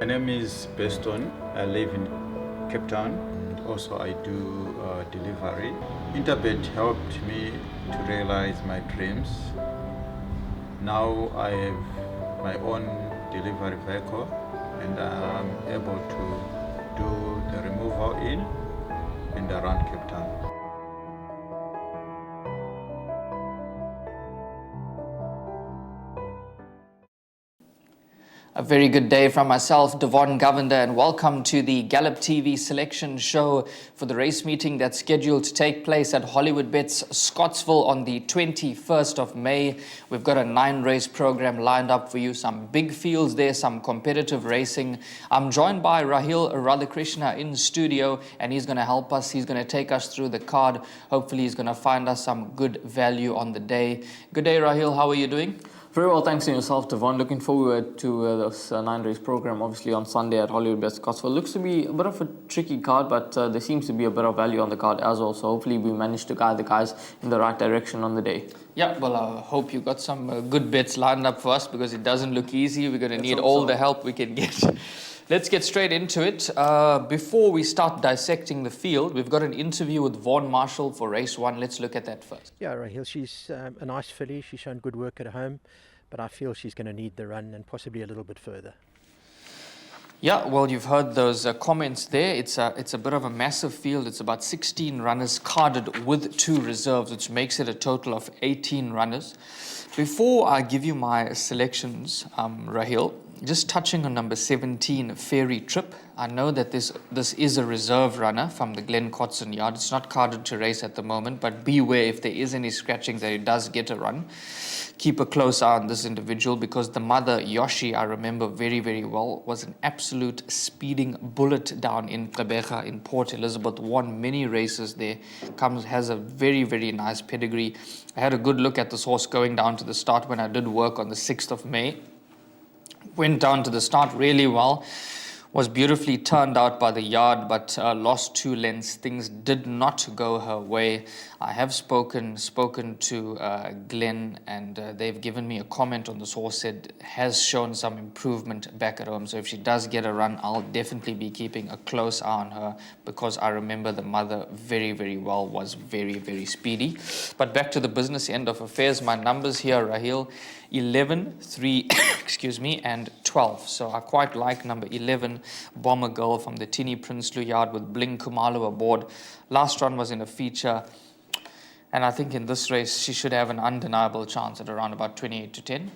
name is Beston. I live in Cape Town. Also, I do delivery. Interbet helped me to realize my dreams. Now I have my own delivery vehicle and I'm able to do the removal in and around Cape Town. A very good day from myself, Devon Govender, and welcome to the Gallop TV selection show for the race meeting that's scheduled to take place at Hollywoodbets Scottsville on the 21st of May. We've got a 9-race program lined up for you, some big fields there, some competitive racing. I'm joined by Rahil Radhakrishna in studio, and he's going to help us. He's going to take us through the card. Hopefully he's going to find us some good value on the day. Good day, Rahil. How are you doing? Very well, thanks to yourself, Devon. Looking forward to this 9-race program, obviously on Sunday at Hollywoodbets Scottsville. Looks to be a bit of a tricky card, but there seems to be a bit of value on the card as well. So hopefully we manage to guide the guys in the right direction on the day. Yeah, well, I hope you got some good bets lined up for us because it doesn't look easy. We're going to need all the help we can get. Let's get straight into it. Before we start dissecting the field, we've got an interview with Vaughan Marshall for race 1. Let's look at that first. Yeah, Rahil, she's a nice filly. She's shown good work at home, but I feel she's going to need the run and possibly a little bit further. Yeah, well, you've heard those comments there. It's a bit of a massive field. It's about 16 runners carded with 2 reserves, which makes it a total of 18 runners. Before I give you my selections, Rahil, just touching on number 17, Fairy Trip. I know that this is a reserve runner from the Glen Cotson yard. It's not carded to race at the moment, but beware if there is any scratching that it does get a run. Keep a close eye on this individual because the mother, Yoshi, I remember very, very well, was an absolute speeding bullet down in Gqeberha in Port Elizabeth, won many races there, has a very, very nice pedigree. I had a good look at this horse going down to the start when I did work on the 6th of May. Went down to the start really well, was beautifully turned out by the yard, but lost 2 lengths. Things did not go her way. I have spoken to Glenn, and they've given me a comment on this horse, said has shown some improvement back at home. So if she does get a run, I'll definitely be keeping a close eye on her because I remember the mother very, very well, was very, very speedy. But back to the business end of affairs, my numbers here, Rahil, 11, 3, excuse me, and 12. So I quite like number 11, Bomber Girl from the Tini Prinsloo yard with Bling Kumalo aboard. Last run was in a feature, and I think in this race she should have an undeniable chance at around about 28 to 10.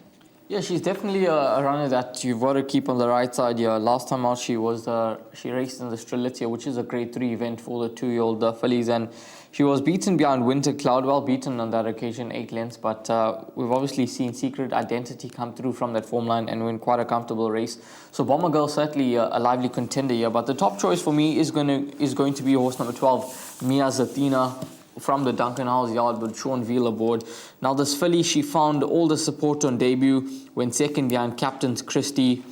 Yeah, she's definitely a runner that you've got to keep on the right side here. Last time out she raced in the Strelitzia, which is a grade 3 event for the 2-year-old fillies, and she was beaten behind Winter Cloud, well beaten on that occasion, 8 lengths, but we've obviously seen Secret Identity come through from that form line and win quite a comfortable race. So Bomber Girl certainly a lively contender here, but the top choice for me is going to be horse number 12, Mia Zatina, from the Duncan House yard with Sean Veal aboard. Now this filly, she found all the support on debut, went second behind Captain's Christie,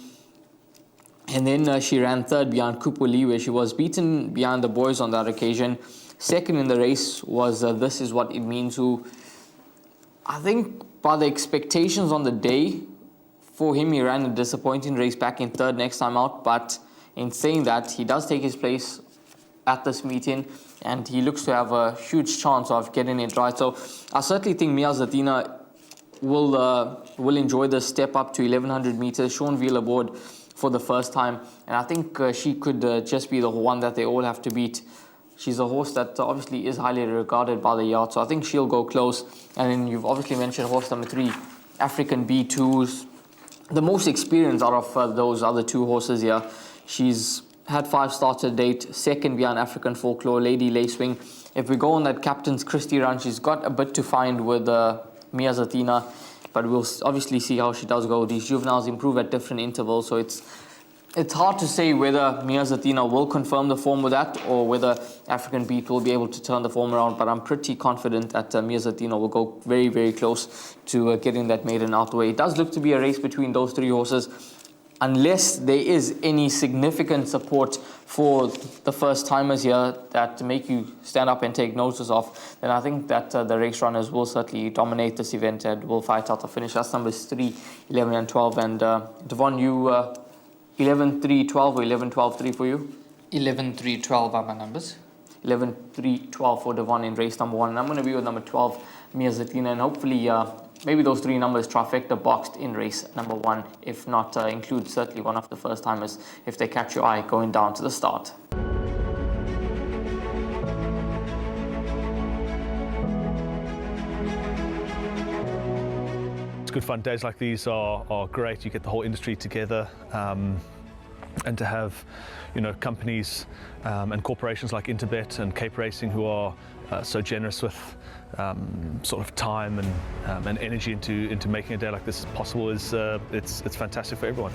and then she ran third behind Kupuli, where she was beaten behind the boys on that occasion. Second in the race was This Is What It Means, who I think by the expectations on the day, for him he ran a disappointing race back in third next time out, but in saying that, he does take his place at this meeting and he looks to have a huge chance of getting it right. So I certainly think Mia Zatina will enjoy the step up to 1100 meters. Sean Veal aboard for the first time, and I think she could just be the one that they all have to beat. She's a horse that obviously is highly regarded by the yard, so I think she'll go close. And then you've obviously mentioned horse number 3, African B2s, the most experienced out of those other 2 horses here. She's had 5 starts to date, second behind African Folklore, Lady Lacewing. If we go on that Captain's Christie run, she's got a bit to find with Mia Zatina, but we'll obviously see how she does go. These juveniles improve at different intervals, so it's hard to say whether Mia Zatina will confirm the form with that or whether African Beat will be able to turn the form around, but I'm pretty confident that Mia Zatina will go very, very close to getting that maiden out the way. It does look to be a race between those 3 horses. Unless there is any significant support for the first-timers here that make you stand up and take notice of, then I think that the race runners will certainly dominate this event and will fight out the finish. That's numbers 3, 11 and 12. And Devon, you 11, 3, 12 or 11, 12, 3 for you? 11, 3, 12 are my numbers. 11, 3, 12 for Devon in race number 1. And I'm going to be with number 12, Mia Zatina, and hopefully maybe those 3 numbers trifecta boxed in race number 1. If not, include certainly one of the first timers if they catch your eye going down to the start. It's good fun. Days like these are great. You get the whole industry together, and to have, companies and corporations like Interbet and Cape Racing who are so generous with sort of time and energy into making a day like this possible is it's fantastic for everyone.